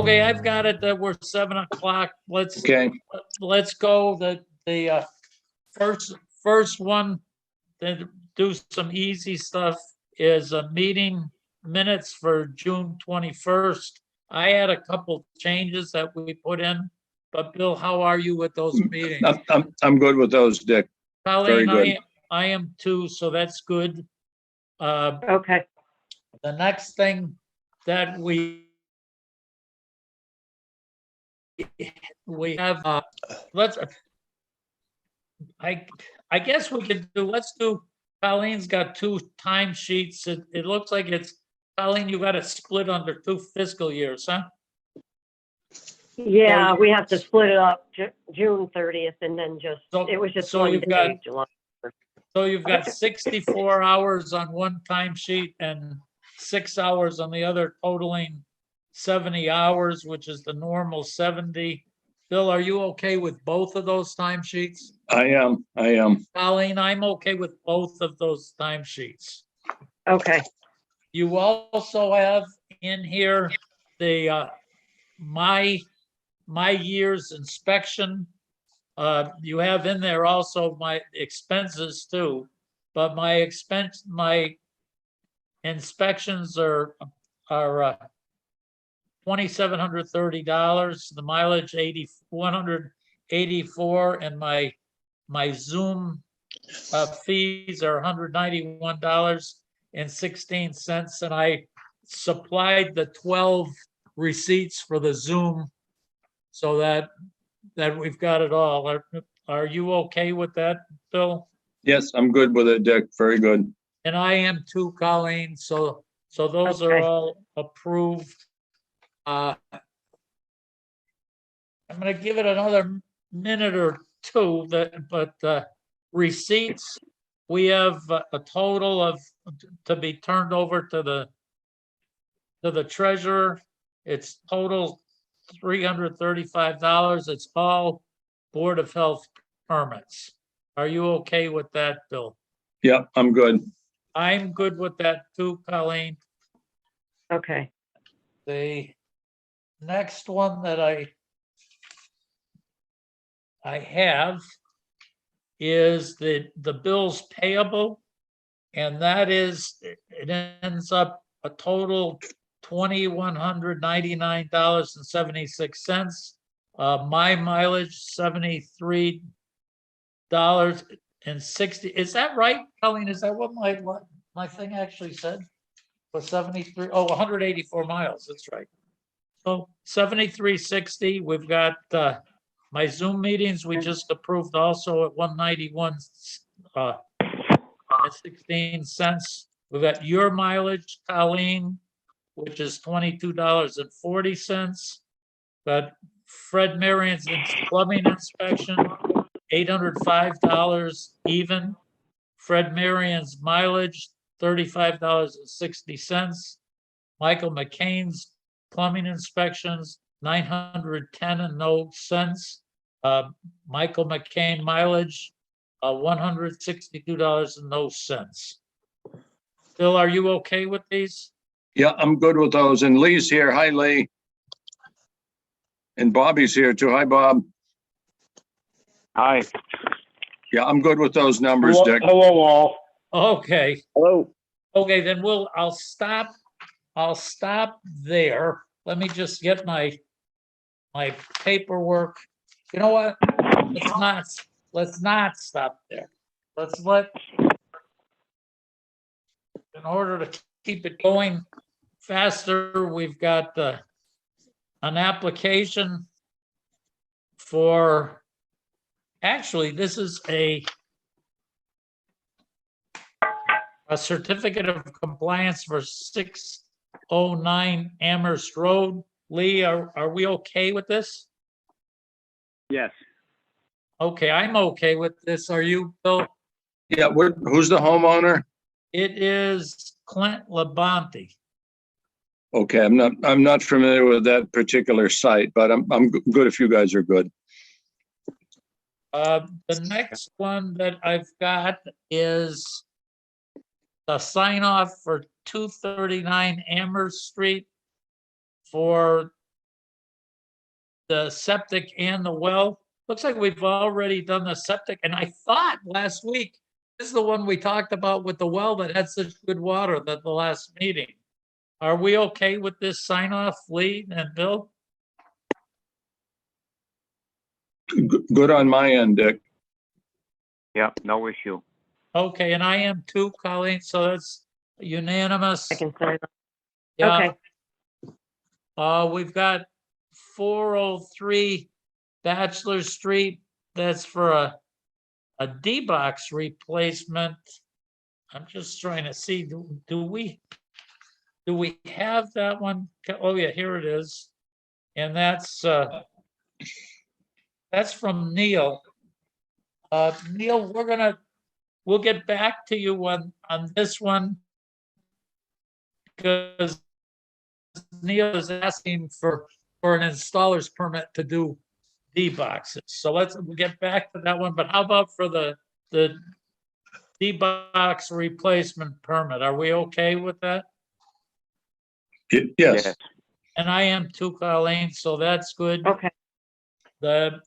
Okay, I've got it that we're 7 o'clock. Okay, Let's go. The first one, then do some easy stuff, is a meeting minutes for June 21st. I had a couple changes that we put in, but Bill, how are you with those meetings? I'm good with those, Dick. Very Colleen, good. I am too, so that's good. Okay, The next thing that we have, I guess we could let's do, Colleen's got two timesheets. It looks like it's, Colleen, you got it split under 2 fiscal years, huh? yeah, we have to split it up June 30th and then just, So- it was just so one you've day, got- July. So you've got 64 hours on one timesheet and 6 hours on the other, totaling 70 hours, which is the normal 70. Bill, are you okay with both of those timesheets? I am. Colleen, I'm okay with both of those timesheets. Okay, You also have in here the my year's inspection. You have in there also my expenses too, but my inspections are $2,730. The mileage 184, and my Zoom fees are $191.16, and I supplied the 12 receipts for the Zoom, so that we've got it all. Are you okay with that, Bill? Yes, I'm good with it, Dick. Very good. And I am too, Colleen, so those are Okay. all approved. I'm gonna give it another minute or two, but receipts, we have a total of, to be turned over to the treasurer. It's total $335. It's all Board of Health permits. Are you okay with that, Bill? Yep, I'm good. I'm good with that too, Colleen. okay. The next one that I have is the bills payable, and that is, it ends up a total $2,199.76. My mileage $73.60. Is that right, Colleen? Is that what my thing actually said? Was 73? Oh, 184 miles. That's right. So 73.60. We've got my Zoom meetings we just approved also at 191 at 16 cents. We've got your mileage, Colleen, which is $22.40. Got Fred Marion's plumbing inspection, $805 even. Fred Marion's mileage, $35.60. Michael McCain's plumbing inspections, $910 and no cents. Michael McCain mileage, $162 and no cents. Bill, are you okay with these? Yeah, I'm good with those. And Lee's here. Hi, Lee. And Bobby's here too. Hi, Bob. Hi. Yeah, I'm good with those numbers, Hello, Dick. hello all. Okay, Hello. okay, then I'll stop there. Let me just get my paperwork. You know what? Let's not stop there. In order to keep it going faster, we've got an application for, actually, this is a certificate of compliance for 609 Amherst Road. Lee, are we okay with this? Yes. Okay, I'm okay with this. Are you, Bill? Yeah, who's the homeowner? It is Clint Labonte. Okay, I'm not familiar with that particular site, but I'm good if you guys are good. The next one that I've got is the sign off for 239 Amherst Street for the septic and the well. Looks like we've already done the septic, and I thought last week, this is the one we talked about with the well that had such good water at the last meeting. Are we okay with this sign off, Lee and Bill? Good on my end, Dick. Yep, no issue. Okay, and I am too, Colleen, so that's unanimous. I can sign off. Yeah. Okay. We've got 403 Bachelor Street. That's for a D-box replacement. I'm just trying to see, do we have that one? Oh yeah, here it is. And that's from Neil. Neil, we'll get back to you on this one because Neil is asking for an installer's permit to do D-boxes. So we'll get back to that one. But how about for the D-box replacement permit? Are we okay with that? Yes. And I am too, Colleen, so that's good. Okay. The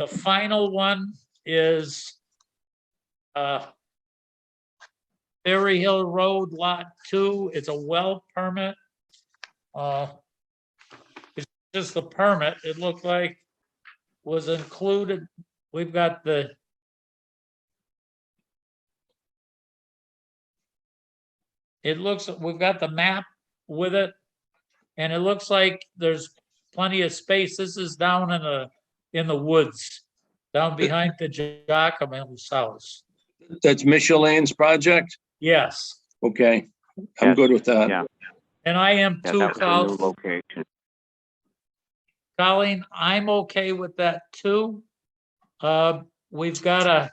final one is Berry Hill Road, Lot 2. It's a well permit. It's just the permit. It looked like was included. We've got we've got the map with it, and it looks like there's plenty of space. This is down in the woods, down behind the Giacomo's house. That's Micheline's project? Yes, Okay, I'm Yes. good with that. Yeah, and I am yeah, too, that was a new location. Colleen. I'm okay with that too. We've got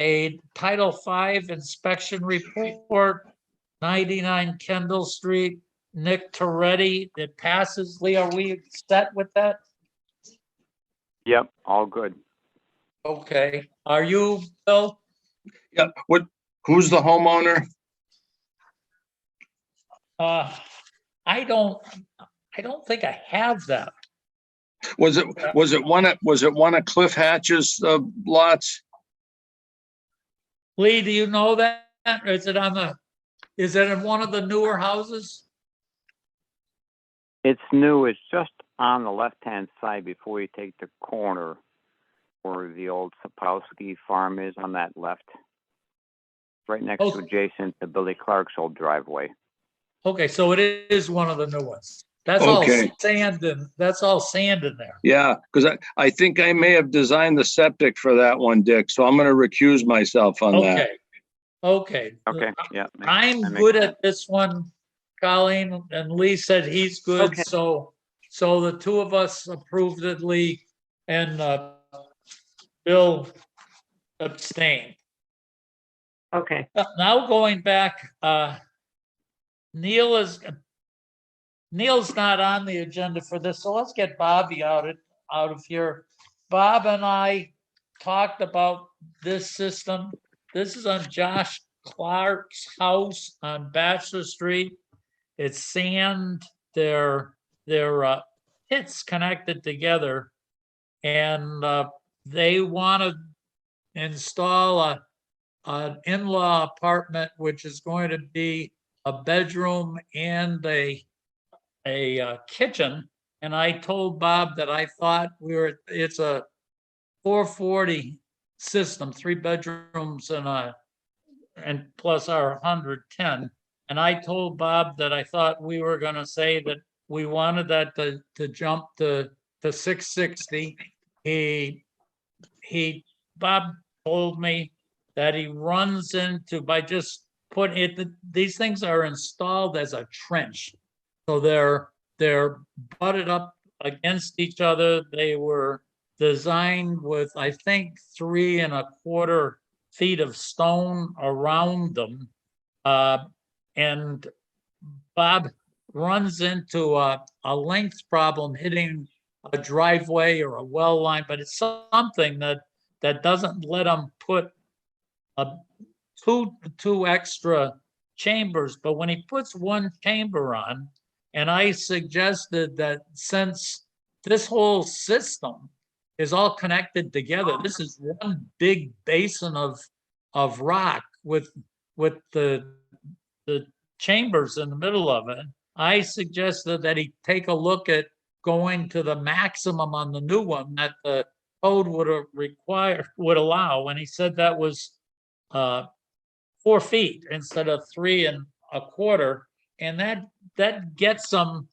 a Title V inspection report, 99 Kendall Street, Nick Toretti. It passes. Lee, are we set with that? Yep, all good. Okay. Are you, Bill? Yeah, who's the homeowner? I don't think I have that. Was it one of Cliff Hatch's lots? Lee, do you know that? Is it in one of the newer houses? It's new. It's just on the left-hand side before you take the corner where the old Sapowski farm is on that left. Right next to adjacent to Billy Clark's old driveway. Okay, so it is one of the new ones. That's all Okay. sand in there. Yeah, because I think I may have designed the septic for that one, Dick, so I'm gonna recuse myself on that. Okay. Okay, yeah. I'm that makes good sense. at this one, Colleen, and Lee said he's good, Okay. so the two of us approved it, Lee, and Bill abstained. Okay. Now going back, Neil's not on the agenda for this, so let's get Bobby out of here. Bob and I talked about this system. This is on Josh Clark's house on Bachelor Street. It's sand. They're pits connected together, and they want to install an in-law apartment, which is going to be a bedroom and a kitchen. And I told Bob that I thought it's a 440 system, 3 bedrooms and plus our 110. And I told Bob that I thought we were going to say that we wanted that to jump to 660. Bob told me that he runs into by just put it. These things are installed as a trench, so they're butted up against each other. They were designed with, I think, 3¼ feet of stone around them. And Bob runs into a length problem hitting a driveway or a well line, but it's something that doesn't let him put two extra chambers. But when he puts one chamber on, And I suggested that since this whole system is all connected together, this is one big basin of rock with the chambers in the middle of it. I suggested that he take a look at going to the maximum on the new one that the code would allow. And he said that was 4 feet instead of 3 1/4. And that gets them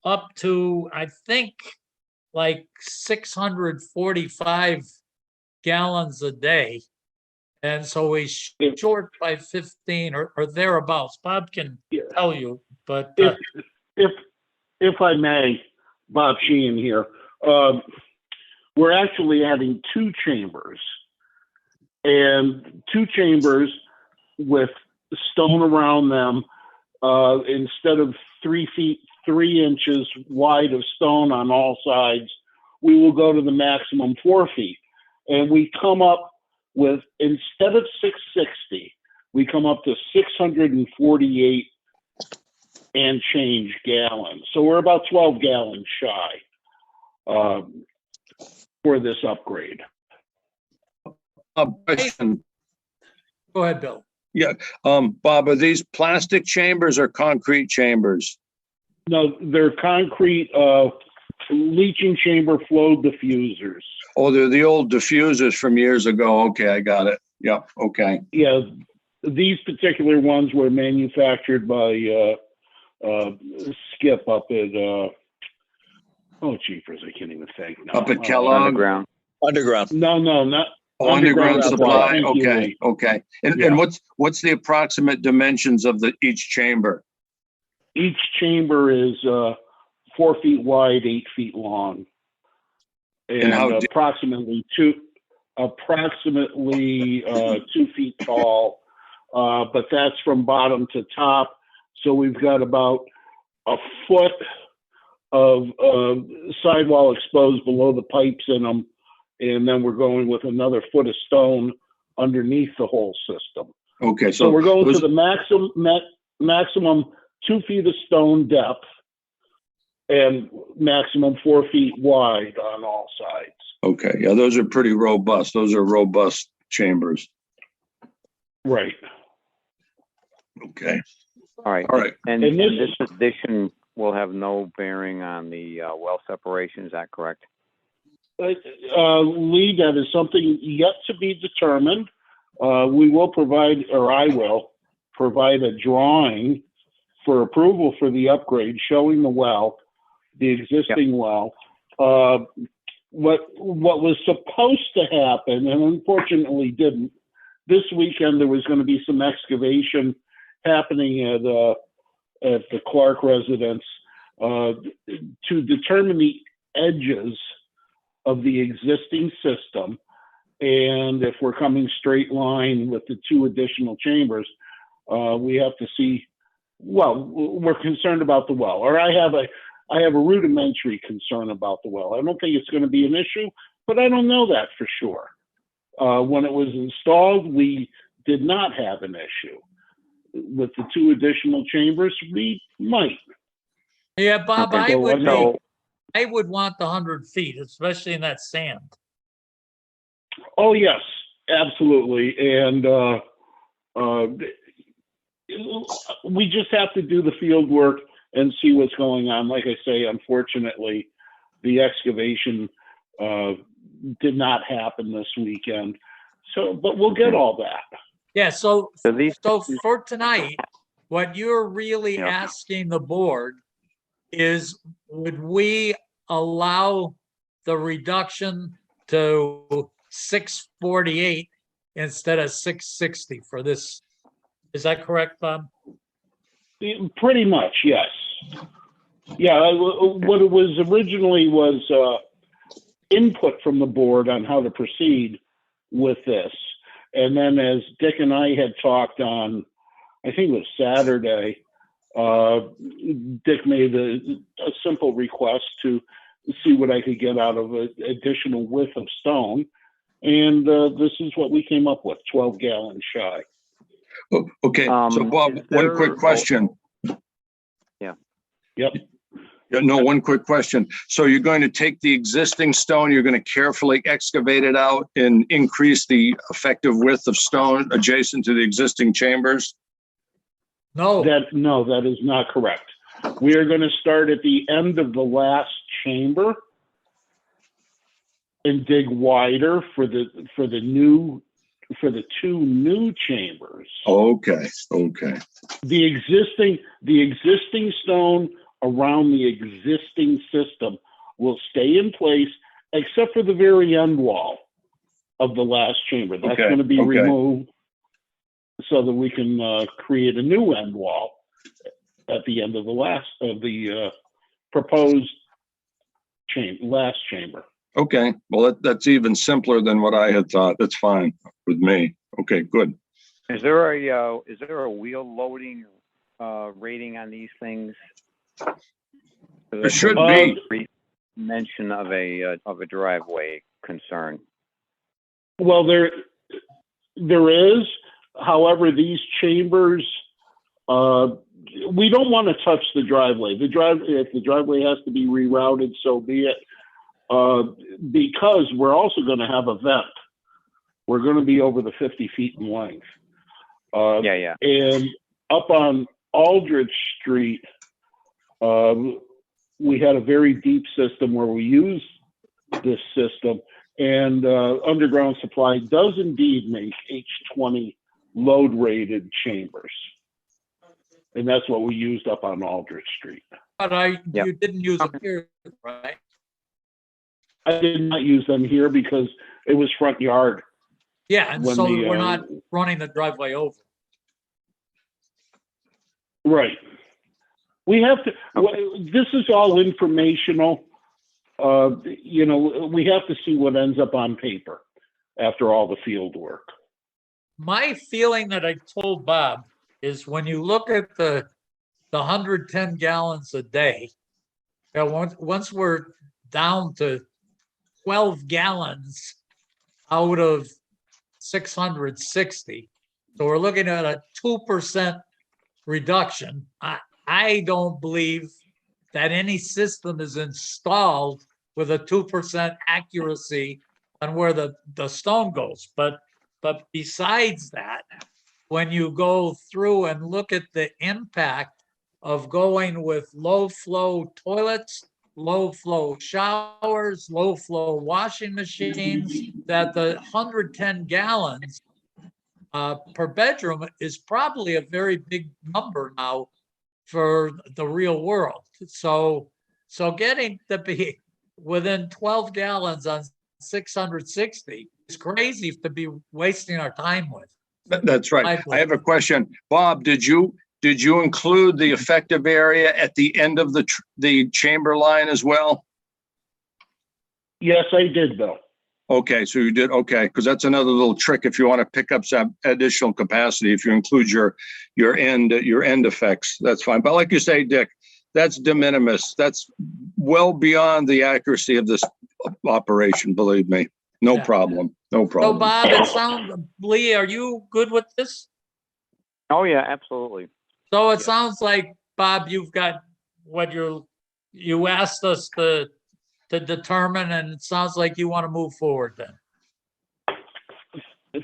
up to, I think, like 645 gallons a day. And so he's short by 15 or thereabouts. Bob can tell you, but if I may, Bob Sheehan here. We're actually adding 2 chambers, and 2 chambers with stone around them. Instead of 3 feet 3 inches wide of stone on all sides, we will go to the maximum 4 feet, and we come up with, instead of 660, we come up to 648 and change gallons. So we're about 12 gallons shy for this upgrade. Question. go ahead, Bill. Yeah, Bob, are these plastic chambers or concrete chambers? No, they're concrete leaching chamber flow diffusers. Oh, they're the old diffusers from years ago. Okay, I got it. Yeah, okay. Yeah, these particular ones were manufactured by Skip up at oh jeepers, I can't even think now. Up at Kellogg? Underground. Underground. No, not Oh, underground supply. Thank you, Okay, Lee. okay. And Yeah. what's the approximate dimensions of each chamber? Each chamber is 4 feet wide, 8 feet long, and how deep? approximately 2 feet tall. But that's from bottom to top. So we've got about a foot of sidewall exposed below the pipes in them, and then we're going with another foot of stone underneath the whole system. Okay, So we're going those- to the maximum 2 feet of stone depth and maximum 4 feet wide on all sides. Okay, yeah, those are pretty robust. Those are robust chambers. Right. Okay, All right. all right. And And this this- addition will have no bearing on the well separation, is that correct? Lee, that is something yet to be determined. We will provide, or I will provide, a drawing for approval for the upgrade showing the well, the existing well. What was supposed to happen, and unfortunately didn't, this weekend there was going to be some excavation happening at the Clark residence to determine the edges of the existing system, and if we're coming straight line with the 2 additional chambers, we have to see. Well, we're concerned about the well, or I have a rudimentary concern about the well. I don't think it's going to be an issue, but I don't know that for sure. When it was installed, we did not have an issue. With the 2 additional chambers, we might. Yeah, Bob, Okay, I would want the 100 feet, especially in that sand. Oh, yes, absolutely. And we just have to do the field work and see what's going on. Like I say, unfortunately, the excavation did not happen this weekend. So, but we'll get all that. Yeah, so So for tonight, what you're really Yeah. asking the board is, would we allow the reduction to 648 instead of 660 for this? Is that correct, Bob? Pretty much, yes. Yeah, what it was originally was input from the board on how to proceed with this. And then as Dick and I had talked on, I think it was Saturday, Dick made a simple request to see what I could get out of an additional width of stone. And this is what we came up with, 12 gallons shy. Okay, so Bob, is one there- quick question. Yeah. Yep. Yeah, no, one quick question. So you're going to take the existing stone, you're going to carefully excavate it out and increase the effective width of stone adjacent to the existing chambers? No, No, that is not correct. We are going to start at the end of the last chamber and dig wider for the two new chambers. Okay, okay. The existing stone around the existing system will stay in place except for the very end wall of the last chamber. That's Okay, going to be okay. removed so that we can create a new end wall at the end of the proposed last chamber. Okay, well, that's even simpler than what I had thought. That's fine with me. Okay, good. Is there a wheel loading rating on these things? There should be. Mention of a driveway concern. Well, there is. However, these chambers, we don't want to touch the driveway. If the driveway has to be rerouted, so be it. Because we're also going to have a vent. We're going to be over the 50 feet in length. Yeah. And up on Aldrich Street, we had a very deep system where we used this system, and Underground Supply does indeed make H20 load rated chambers. And that's what we used up on Aldrich Street. but you didn't use them here, right? I did not use them here because it was front yard. Yeah, and When so the, we're not running the driveway over. Right. We have to, this is all informational. We have to see what ends up on paper after all the field work. My feeling that I told Bob is when you look at the 110 gallons a day, once we're down to 12 gallons out of 660, so we're looking at a 2% reduction. I don't believe that any system is installed with a 2% accuracy on where the stone goes. But besides that, when you go through and look at the impact of going with low flow toilets, low flow showers, low flow washing machines, that the 110 gallons per bedroom is probably a very big number now for the real world. So getting to be within 12 gallons on 660 is crazy to be wasting our time with. That's right. I have a question. Bob, did you include the effective area at the end of the chamber line as well? Yes, I did, Bill. Okay, so you did. Okay, because that's another little trick if you want to pick up some additional capacity. If you include your end effects, that's fine. But like you say, Dick, that's de minimis. That's well beyond the accuracy of this operation. Believe me, no problem. No problem. So Bob, it sounds, Lee, are you good with this? Oh yeah, absolutely. So it sounds like, Bob, you've got what you asked us to determine, and it sounds like you want to move forward then.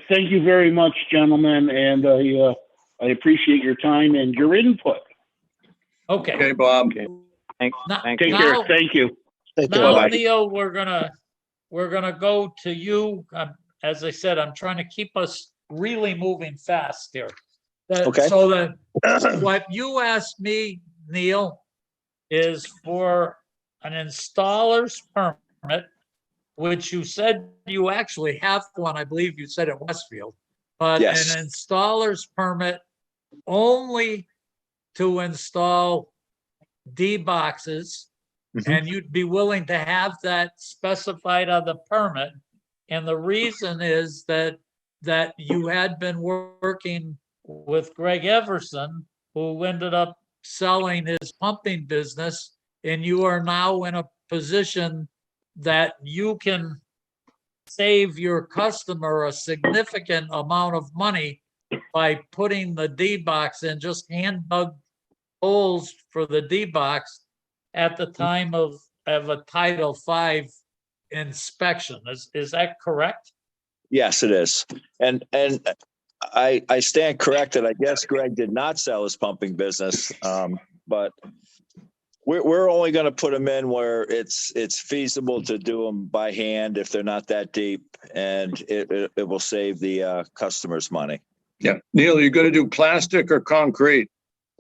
Thank you very much, gentlemen, and I appreciate your time and your input. Okay. Okay, Bob. Okay. Thank Take you. care. Thank you. Now, Neil, we're gonna go to you. As I said, I'm trying to keep us really moving fast here. Okay. So that what you asked me, Neil, is for an installer's permit, which you said you actually have one. I believe you said at Westfield, but Yes. an installer's permit only to install D boxes. And you'd be willing to have that specified on the permit. And the reason is that you had been working with Greg Everson, who ended up selling his pumping business, and you are now in a position that you can save your customer a significant amount of money by putting the D box in, just hand dug holes for the D box at the time of a Title V inspection. Is that correct? Yes, it is. And I stand corrected. I guess Greg did not sell his pumping business. But we're only going to put them in where it's feasible to do them by hand if they're not that deep, and it will save the customers money. Yeah. Neil, you going to do plastic or concrete?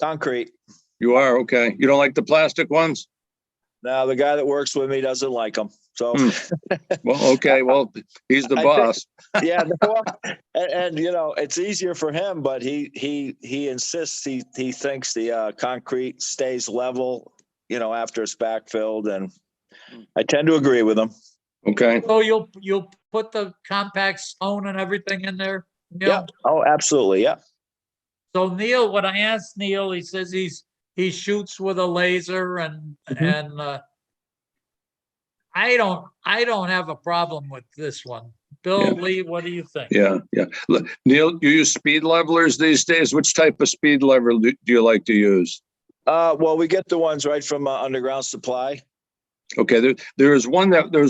Concrete. You are? Okay. You don't like the plastic ones? Now, the guy that works with me doesn't like them. So, Well, okay. Well, he's the boss. yeah. And you know, it's easier for him, but he insists, he thinks the concrete stays level, you know, after it's backfilled. And I tend to agree with him. Okay. So you'll put the compact stone and everything in there, Neil? Yeah. Oh, absolutely. Yeah. So Neil, when I asked Neil, he says he shoots with a laser and I don't have a problem with this one. Bill, Yeah. Lee, what do you think? Yeah. Yeah. Look, Neil, you use speed levelers these days. Which type of speed lever do you like to use? Well, we get the ones right from Underground Supply. Okay. There was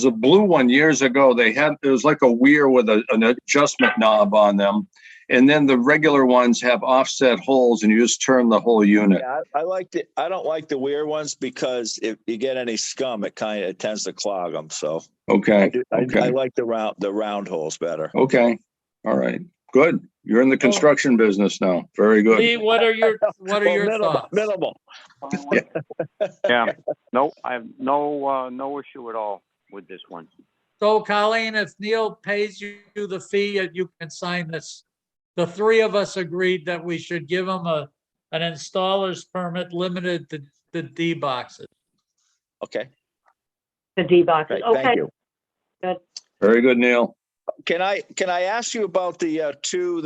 a blue one years ago. There was like a weir with an adjustment knob on them. And then the regular ones have offset holes and you just turn the whole unit. Yeah, I don't like the weird ones because if you get any scum, it tends to clog them. So Okay. I Okay. like the round holes better. Okay. All right. Good. You're in the construction business now. Very good. Lee, what are your thoughts? Minimal. Yeah, no, I have no issue at all with this one. So Colleen, if Neil pays you the fee, you can sign this. The three of us agreed that we should give him an installer's permit limited to the D boxes. Okay. The D boxes. Great. Okay. Thank you. Good. Very good, Neil. Can I ask you about the two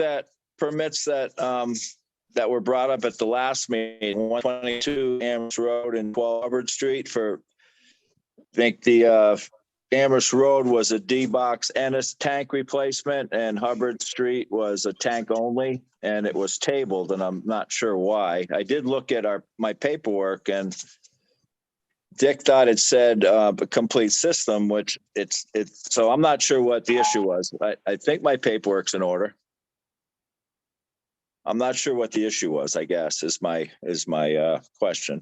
permits that were brought up at the last meeting, 122 Amherst Road and 12 Hubbard Street for, I think the Amherst Road was a D box and a tank replacement, and Hubbard Street was a tank only, and it was tabled, and I'm not sure why. I did look at my paperwork, and Dick thought it said a complete system, which it's so I'm not sure what the issue was. I think my paperwork's in order. I'm not sure what the issue was, I guess, is my question.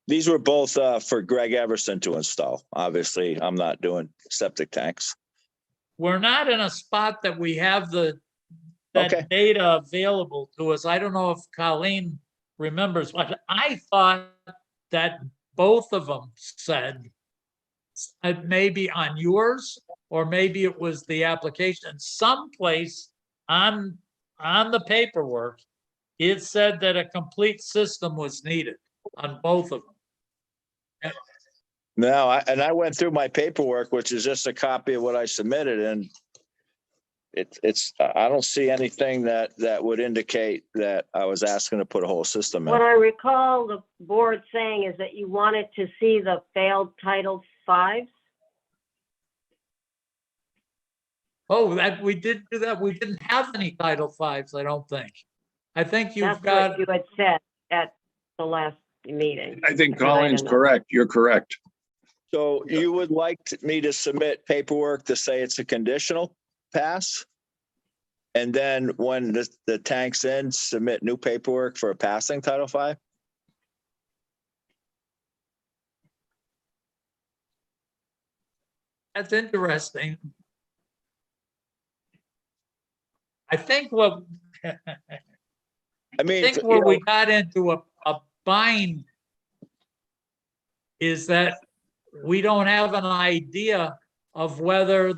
These were both for Greg Everson to install. Obviously, I'm not doing septic tanks. We're not in a spot that we have that Okay. data available to us. I don't know if Colleen remembers, but I thought that both of them said maybe on yours or maybe it was the application. Someplace on the paperwork, it said that a complete system was needed on both of them. No, I went through my paperwork, which is just a copy of what I submitted, and it's I don't see anything that would indicate that I was asking to put a whole system in. What I recall the board saying is that you wanted to see the failed Title V. Oh, that we did do that. We didn't have any Title V's, I don't think. I think you've That's got, what you had said at the last meeting. I think Colleen's correct. You're correct. So you would like me to submit paperwork to say it's a conditional pass? And then when the tank's in, submit new paperwork for a passing Title V? that's interesting. I think what I mean, where we got into a bind is that we don't have an idea of whether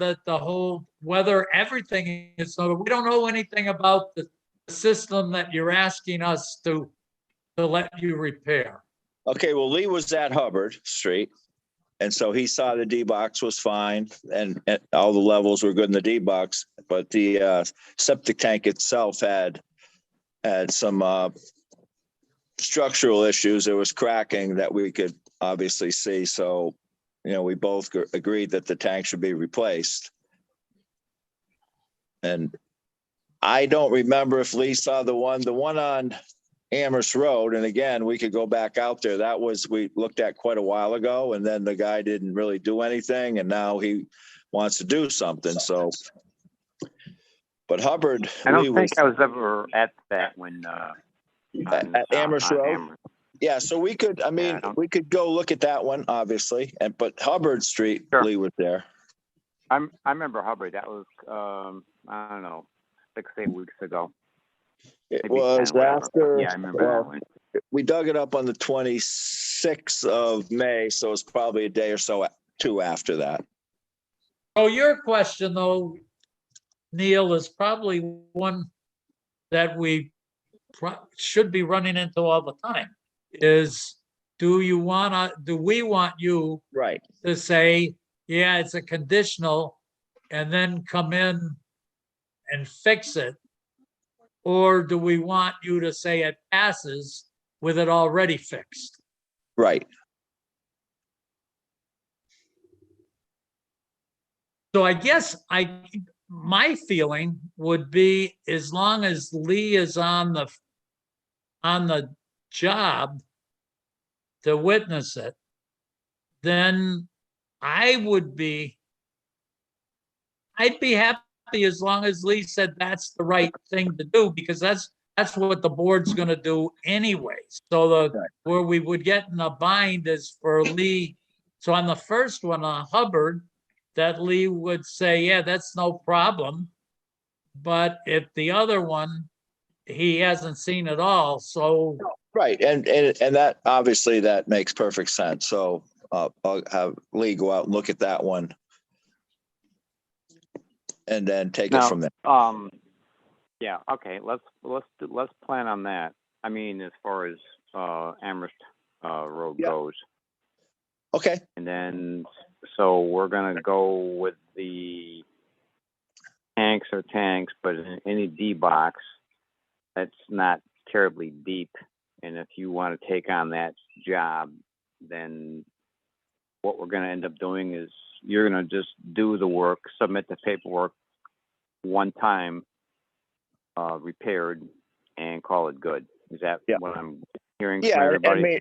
everything is, so we don't know anything about the system that you're asking us to let you repair. okay, well, Lee was at Hubbard Street. And so he saw the D box was fine and all the levels were good in the D box, but the septic tank itself had some structural issues. There was cracking that we could obviously see. So, you know, we both agreed that the tank should be replaced. And I don't remember if Lee saw the one on Amherst Road, and again, we could go back out there. That was, we looked at quite a while ago, and then the guy didn't really do anything, and now he wants to do something, so. But Hubbard. I don't Lee think I was ever at that when, At Amherst on Road? Amherst. Yeah, so we could, I mean, I don't- we could go look at that one, obviously, but Hubbard Street, Sure. Lee was there. I remember Hubbard. That was, I don't know, 6-8 weeks ago. It Maybe was 10, whatever. after. Yeah, I remember that well, one. We dug it up on the 26th of May, so it's probably a day or so, two after that. So your question though, Neil, is probably one that we should be running into all the time is, do we want you Right. to say, yeah, it's a conditional and then come in and fix it? Or do we want you to say it passes with it already fixed? Right. So I guess my feeling would be, as long as Lee is on the job to witness it, then I'd be happy as long as Lee said that's the right thing to do, because that's what the board's gonna do anyway. So Right. where we would get in a bind is for Lee. So on the first one, on Hubbard, that Lee would say, yeah, that's no problem. But if the other one, he hasn't seen it all, so Right. And that, obviously, that makes perfect sense. So I'll have Lee go out and look at that one. And then take it Now, from there. yeah, okay, let's plan on that. I mean, as far as Amherst Road Yeah. goes. Okay. And then, so we're gonna go with the tanks, but in any D box that's not terribly deep. And if you want to take on that job, then what we're gonna end up doing is you're gonna just do the work, submit the paperwork one time, repaired, and call it good. Is that Yeah. what I'm hearing Yeah. from everybody?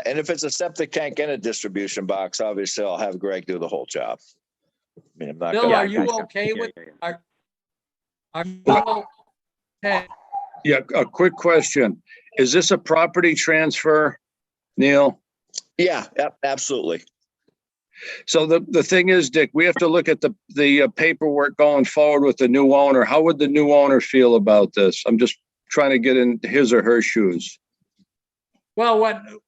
And if it's a septic tank and a distribution box, obviously I'll have Greg do the whole job. I mean, I'm not Bill, gonna. are you gotcha. okay Yeah, with, yeah, yeah. are you okay? Yeah, a quick question. Is this a property transfer, Neil? Yeah, absolutely. So the thing is, Dick, we have to look at the paperwork going forward with the new owner. How would the new owner feel about this? I'm just trying to get in his or her shoes. Well,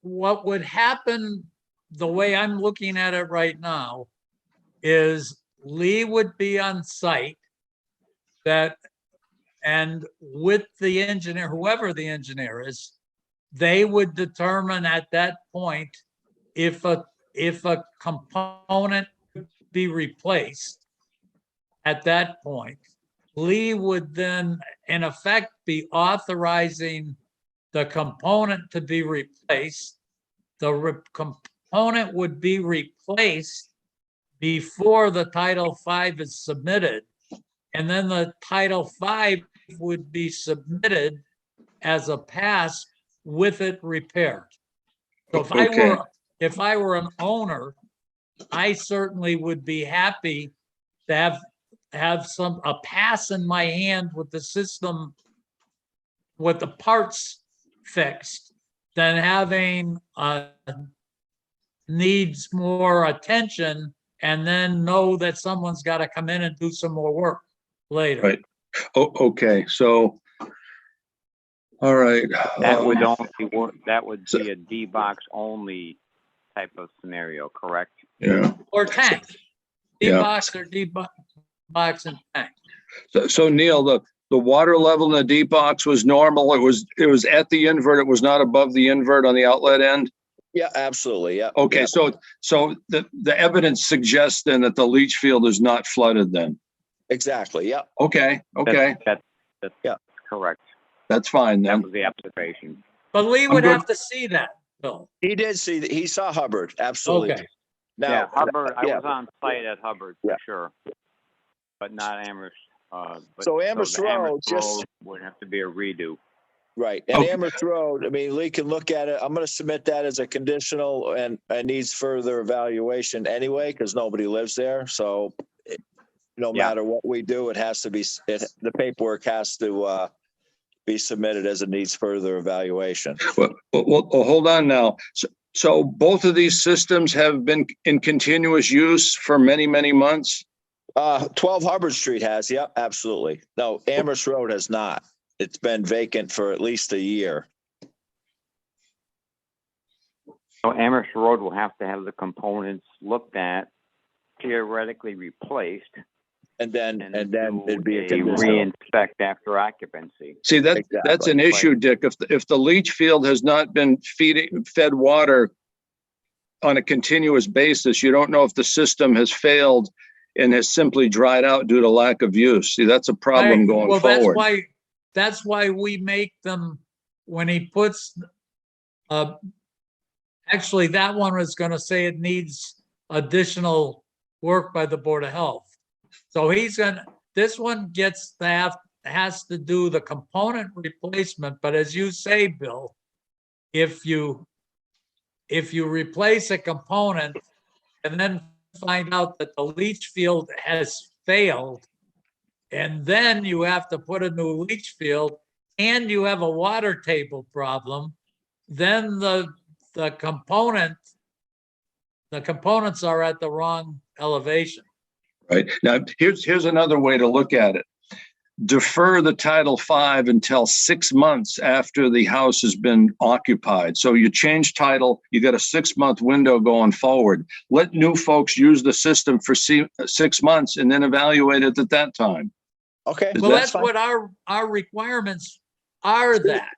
what would happen, the way I'm looking at it right now, is Lee would be on site, and with the engineer, whoever the engineer is, they would determine at that point if a component could be replaced. At that point, Lee would then, in effect, be authorizing the component to be replaced. The component would be replaced before the Title V is submitted. And then the Title V would be submitted as a pass with it repaired. So if I were an owner, I certainly would be happy to have a pass in my hand with the system, with the parts fixed, than having needs more attention and then know that someone's got to come in and do some more work later. Right. Oh, okay. So, all right. That would only work. That would be a D box only type of scenario, correct? Yeah. Or tank. D-box or D-box and tank. So Neil, the water level in the D box was normal. It was at the invert. It was not above the invert on the outlet end. Yeah, absolutely. Yeah. Okay. Yeah. So the evidence suggests then that the leach field is not flooded then. Exactly. Yeah. Okay. Okay. That's Yeah. correct. That's fine That then. was the observation. But Lee would good. have to see that, Bill. He did see that. He saw Hubbard. Absolutely. Okay. Now, Yeah, Hubbard. I yeah. was on site at Hubbard for Yeah. sure, but not Amherst. So Amherst Road, Road just- would have to be a redo. Right. And Okay. Amherst Road, I mean, Lee can look at it. I'm going to submit that as a conditional and needs further evaluation anyway, because nobody lives there. So no Yeah. matter what we do, it has to be, the paperwork has to be submitted as it needs further evaluation. Well, hold on now. So both of these systems have been in continuous use for many, many months? 12 Hubbard Street has, yep, absolutely. No, Amherst Road has not. It's been vacant for at least a year. So Amherst Road will have to have the components looked at, theoretically replaced, And then do it'd be a a conditional. re-inspect after occupancy. See, that's an issue, Dick. If the leach field has not been fed water on a continuous basis, you don't know if the system has failed and has simply dried out due to lack of use. See, that's a problem going Well, forward. that's why we make them, when he puts, actually, that one was gonna say it needs additional work by the Board of Health. So this one has to do the component replacement, but as you say, Bill, if you replace a component and then find out that the leach field has failed, and then you have to put a new leach field and you have a water table problem, then the components are at the wrong elevation. Right. Now, here's another way to look at it. Defer the Title V until 6 months after the house has been occupied. So you change title, you got a 6-month window going forward. Let new folks use the system for 6 months and then evaluate it at that time. Okay. Well, that's fine. what our requirements are, that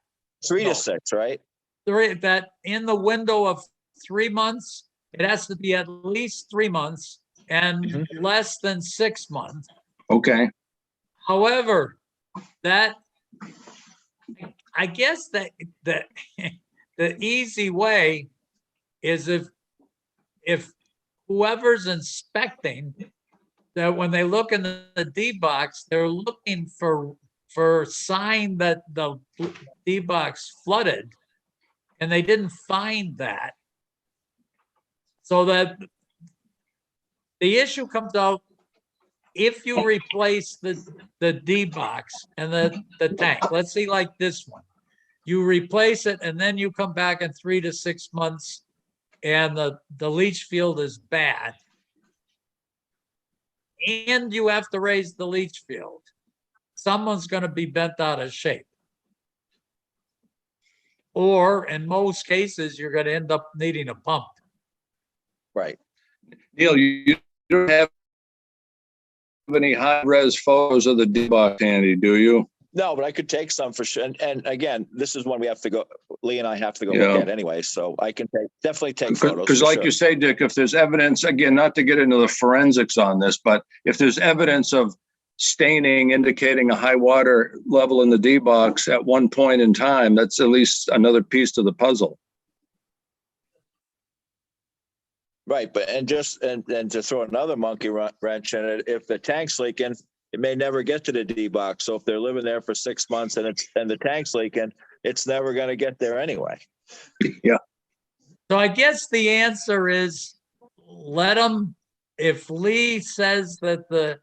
3 to 6, right? that in the window of 3 months, it has to be at least 3 months and less than 6 months. Okay. However, I guess that the easy way is if whoever's inspecting, that when they look in the D box, they're looking for sign that the D box flooded, and they didn't find that. So that the issue comes out if you replace the D box and the tank. Let's see, like this one, you replace it and then you come back in 3 to 6 months and the leach field is bad, and you have to raise the leach field, someone's going to be bent out of shape. Or in most cases, you're going to end up needing a pump. Right. Neil, you don't have any high-res photos of the D-box handy, do you? No, but I could take some for sure. And again, this is one we have to go, Lee and I have to go Yeah. look at anyway. So I can definitely take photos. Because for like sure. you say, Dick, if there's evidence, again, not to get into the forensics on this, but if there's evidence of staining indicating a high water level in the D box at one point in time, that's at least another piece to the puzzle. Right, but and to throw another monkey wrench in it, if the tank's leaking, it may never get to the D box. So if they're living there for 6 months and the tank's leaking, it's never going to get there anyway. Yeah. So I guess the answer is let them, if Lee says that the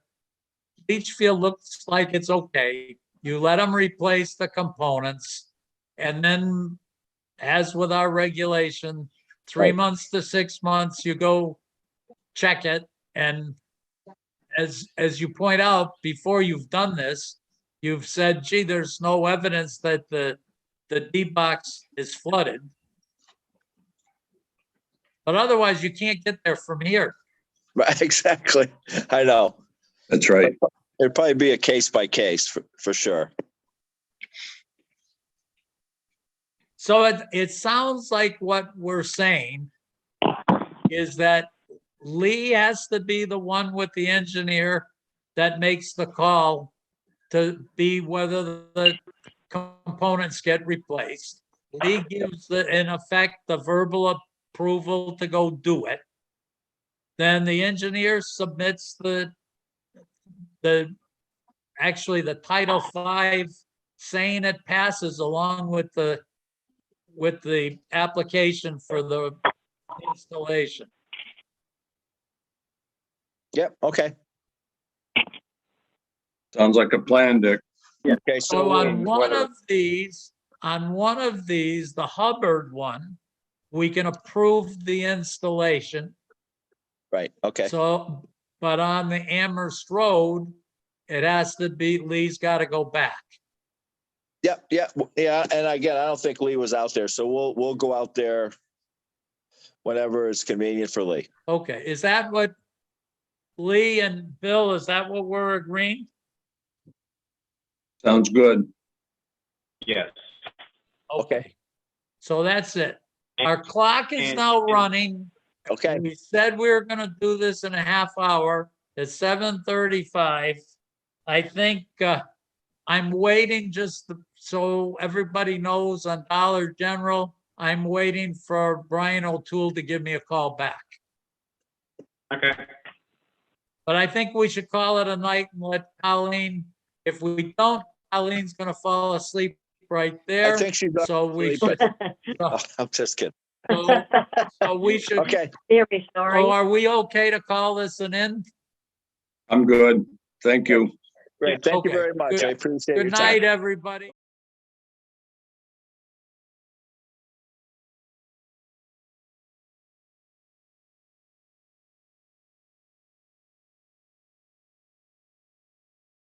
leach field looks like it's okay, you let them replace the components, and then as with our regulation, 3 Right. months to 6 months, you go check it. And as you point out, before you've done this, you've said, gee, there's no evidence that the D box is flooded. But otherwise, you can't get there from here. Right, exactly. I know. That's right. It'd probably be a case by case for sure. So it sounds like what we're saying is that Lee has to be the one with the engineer that makes the call to be whether the components get replaced. Lee gives in effect the verbal approval to go do it. Then the engineer submits actually the Title V saying it passes along with the application for the installation. Yep, okay. Sounds like a plan, Dick. Okay, So so on one of these, the Hubbard one, we can approve the installation. right, okay. So, but on the Amherst Road, it has to be, Lee's got to go back. Yep, yeah, yeah. And again, I don't think Lee was out there, so we'll go out there whenever is convenient for Lee. Okay, is that what Lee and Bill, is that what we're agreeing? Sounds good. Yes. Okay. So that's it. Our clock is now running. Okay, We said we were gonna do this in a half hour. It's 7:35. I think I'm waiting so everybody knows on Dollar General, I'm waiting for Brian O'Toole to give me a call back. Okay. But I think we should call it a night and let Colleen, if we don't, Colleen's gonna fall asleep right I there. think she's. So we should, Oh, I'm just kidding. so we should, Okay, Very sorry. so are we okay to call this an end? I'm good. Thank you. great. Thank you Okay, very much. good. I appreciate your Good time. night, everybody.